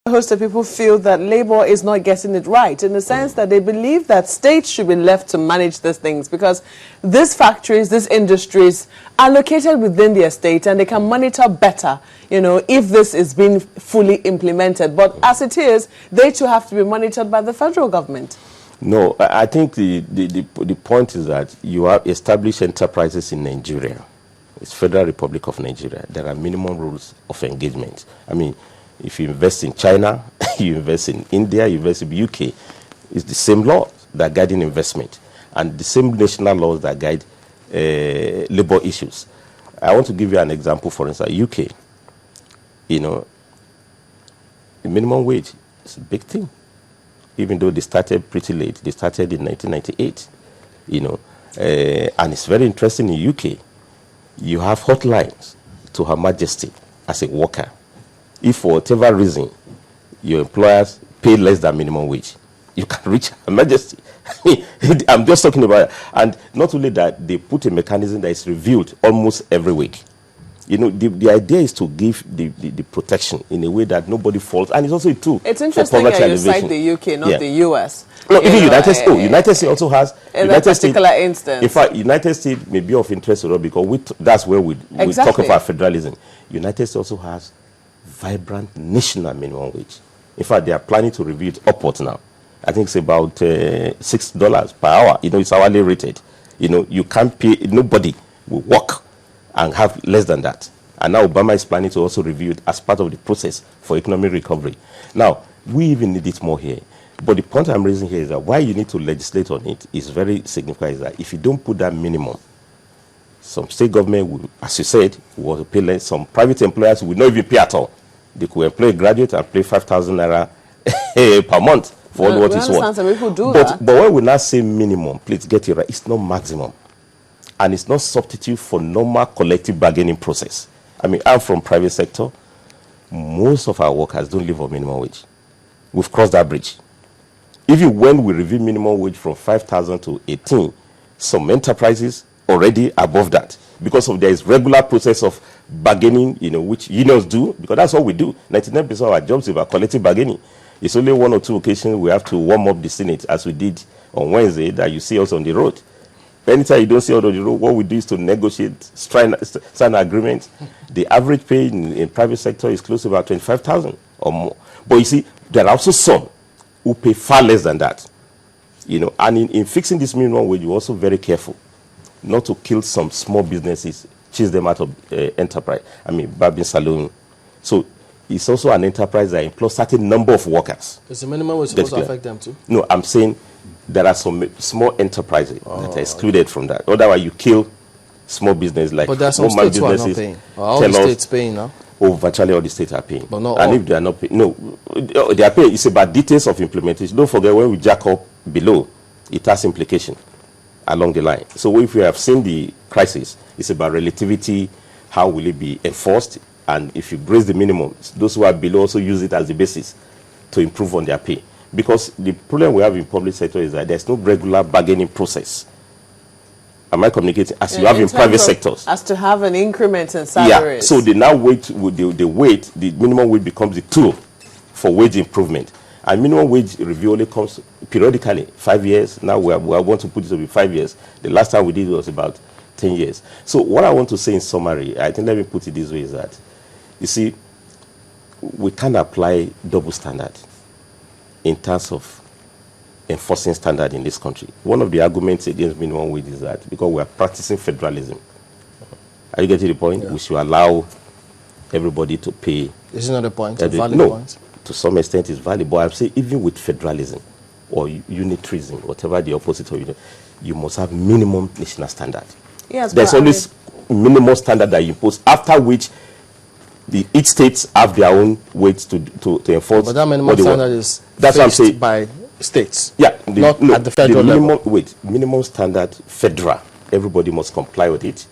A host of people feel that Labour is not getting it right, in the sense that they believe that states should be left to manage these things, because these factories, these industries are located within their state and they can monitor better, you know, if this is being fully implemented. But as it is, they too have to be monitored by the federal government. No, I think the point is that you have established enterprises in Nigeria. It's Federal Republic of Nigeria. There are minimum rules of engagement. I mean, if you invest in China, you invest in India, you invest in the UK, it's the same laws that guide investment and the same national laws that guide labor issues. I want to give you an example. For instance, UK, you know, the minimum wage is a big thing. Even though they started pretty late, they started in 1998, you know, and it's very interesting in UK. You have hotlines to Her Majesty as a worker. If for whatever reason your employers pay less than minimum wage, you can reach Her Majesty. I'm just talking about it. And not only that, they put a mechanism that is reviewed almost every week. You know, the idea is to give the protection in a way that nobody falls. And it's also a tool. It's interesting that you cite the UK, not the US. No, even United States. United States also has. In that particular instance. In fact, United States may be of interest to us because that's where we talk about federalism. United States also has vibrant national minimum wage. In fact, they are planning to review it upwards now. I think it's about $6 per hour. You know, it's hourly rated. You know, you can't pay, nobody will work and have less than that. And now Obama is planning to also review it as part of the process for economic recovery. Now, we even need it more here. But the point I'm raising here is that why you need to legislate on it is very significant, is that if you don't put that minimum, some state government will, as you said, will pay less. Some private employers will not even pay at all. They could employ a graduate and pay 5,000 naira per month for all what it's worth. Some people do that. But when we now say minimum, please get it right, it's not maximum. And it's not substitute for normal collective bargaining process. I mean, I'm from private sector. Most of our workers don't live on minimum wage. We've crossed that bridge. Even when we review minimum wage from 5,000 to 18, some enterprises already above that because of there is regular process of bargaining, you know, which unions do, because that's what we do. 99% of our jobs is about collective bargaining. It's only one or two occasions we have to warm up the Senate, as we did on Wednesday, that you see us on the road. Anytime you don't see us on the road, what we do is to negotiate, sign an agreement. The average pay in private sector is close to about 25,000 or more. But you see, there are also some who pay far less than that. You know, and in fixing this minimum wage, you're also very careful not to kill some small businesses, chase them out of enterprise. I mean, barbing salon. So it's also an enterprise that employs certain number of workers. Is the minimum wage supposed to affect them too? No, I'm saying there are some small enterprises that are excluded from that. Otherwise, you kill small business like but there are some states who are not paying. All the states paying now? Oh, virtually all the states are paying. But not and all. If they are not paying, no, they are paying. It's about details of implementation. Don't forget, when we jack up below, it has implication along the line. So if we have seen the crisis, it's about relativity, how will it be enforced, and if you raise the minimum, those who are below also use it as the basis to improve on their pay. Because the problem we have in public sector is that there's no regular bargaining process. Am I communicating? As you have in private sectors. As to have an increment in salaries. Yeah, so they now wait, the minimum wage becomes the tool for wage improvement. And minimum wage review only comes periodically, 5 years. Now we want to put it to be 5 years. The last time we did it was about 10 years. So what I want to say in summary, I think let me put it this way, is that, you see, we can't apply double standard in terms of enforcing standard in this country. One of the arguments against minimum wage is that because we are practicing federalism. Are you getting the point? Yeah. We should allow everybody to pay. Isn't that the point? A valid point? To some extent it's valid, but I'm saying even with federalism or unitarism, whatever the opposite of unit, you must have minimum national standard. Yes, there's always minimum standard that you impose, after which each states have their own ways to enforce. But that minimum standard is that's what I'm saying. By states. Yeah, not at the federal level. Minimum standard federal. Everybody must comply with it.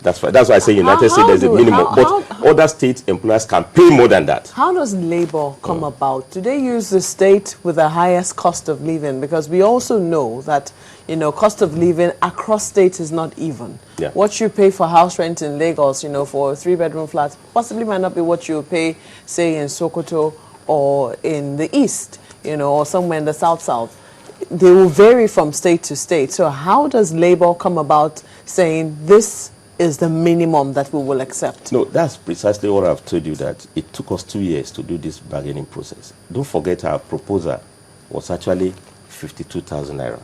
That's why I say United States there's a minimum, but other state employers can pay more than that. How does labor come about? Do they use the state with the highest cost of living? Because we also know that, you know, cost of living across states is not even. Yeah. What you pay for house rent in Lagos, you know, for a 3-bedroom flat, possibly might not be what you pay, say, in Sokoto or in the East, you know, or somewhere in the South. They will vary from state to state. So how does Labour come about saying this is the minimum that we will accept? No, that's precisely what I've told you, that it took us 2 years to do this bargaining process. Don't forget our proposal was actually 52,000 naira.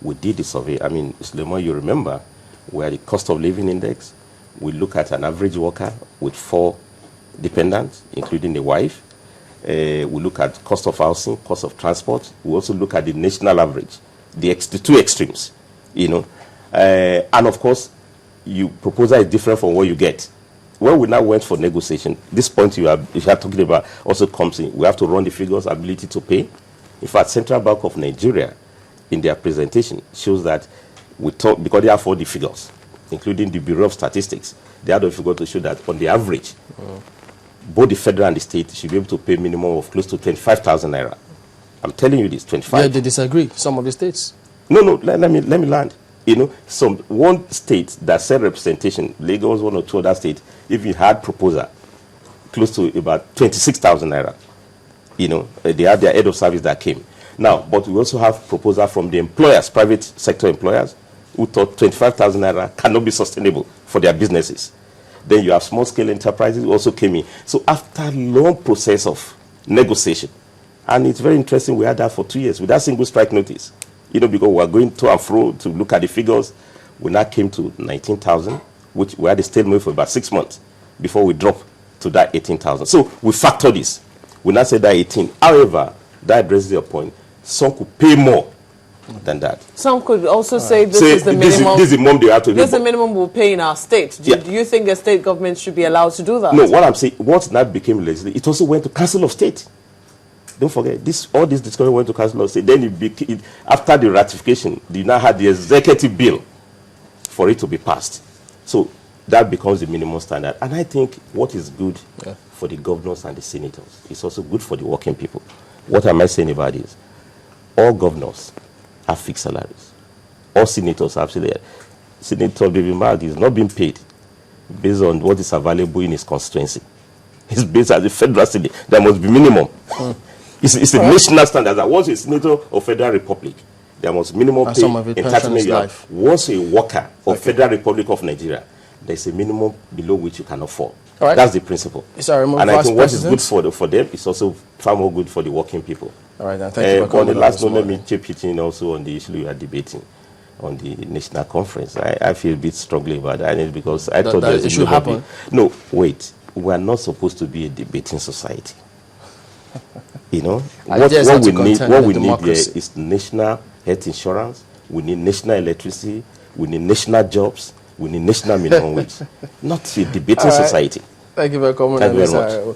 We did the survey. I mean, Suleiman, you remember, we had the cost of living index. We look at an average worker with 4 dependents, including the wife. We look at cost of housing, cost of transport. We also look at the national average, the two extremes, you know. And of course, your proposal is different from what you get. When we now went for negotiation, this point you are talking about also comes in. We have to run the figures, ability to pay. In fact, Central Bank of Nigeria, in their presentation, shows that we talk, because they have all the figures, including the Bureau of Statistics, they have the figure to show that on the average, both the federal and the state should be able to pay a minimum of close to 25,000 naira. I'm telling you this, 25. Yeah, they disagree, some of the states. No, let me land. You know, one state that said representation, Lagos, one or two other states, if you had proposal, close to about 26,000 naira. You know, they had their head of service that came. Now, but we also have proposal from the employers, private sector employers, who thought 25,000 naira cannot be sustainable for their businesses. Then you have small-scale enterprises who also came in. So after a long process of negotiation, and it's very interesting, we had that for 2 years without single strike notice. You know, because we were going to and fro to look at the figures. We now came to 19,000, which we had a stalemate for about 6 months before we dropped to that 18,000. So we factor this. We now say that 18. However, that addresses your point. Some could pay more than that. Some could also say this is the minimum. This is the minimum they have to do. This is the minimum we'll pay in our state. Do you think the state government should be allowed to do that? No, what I'm saying, once that became legislative, it also went to Council of State. Don't forget, all this discussion went to Council of State. Then after the ratification, they now had the executive bill for it to be passed. So that becomes the minimum standard. And I think what is good for the governors and the senators is also good for the working people. What am I saying about this? All governors have fixed salaries. All senators have salaries. Senator David Mark is not being paid based on what is available in his constituency. It's based as a federal city. There must be minimum. It's a national standard that once a senator of Federal Republic, there must minimum pay entitlement you have. Once a worker of Federal Republic of Nigeria, there's a minimum below which you cannot fall. Right. That's the principle. And I think what is good for them is also far more good for the working people. All right, then. Thank you for coming. On the last note, let me chip it in also on the issue we are debating on the national conference. I feel a bit strongly about that because I thought that it should happen. No, wait. We are not supposed to be a debating society. You know, what we need here is national health insurance. We need national electricity. We need national jobs. We need national minimum wage. Not a debating society. Thank you for coming. Thank you very much.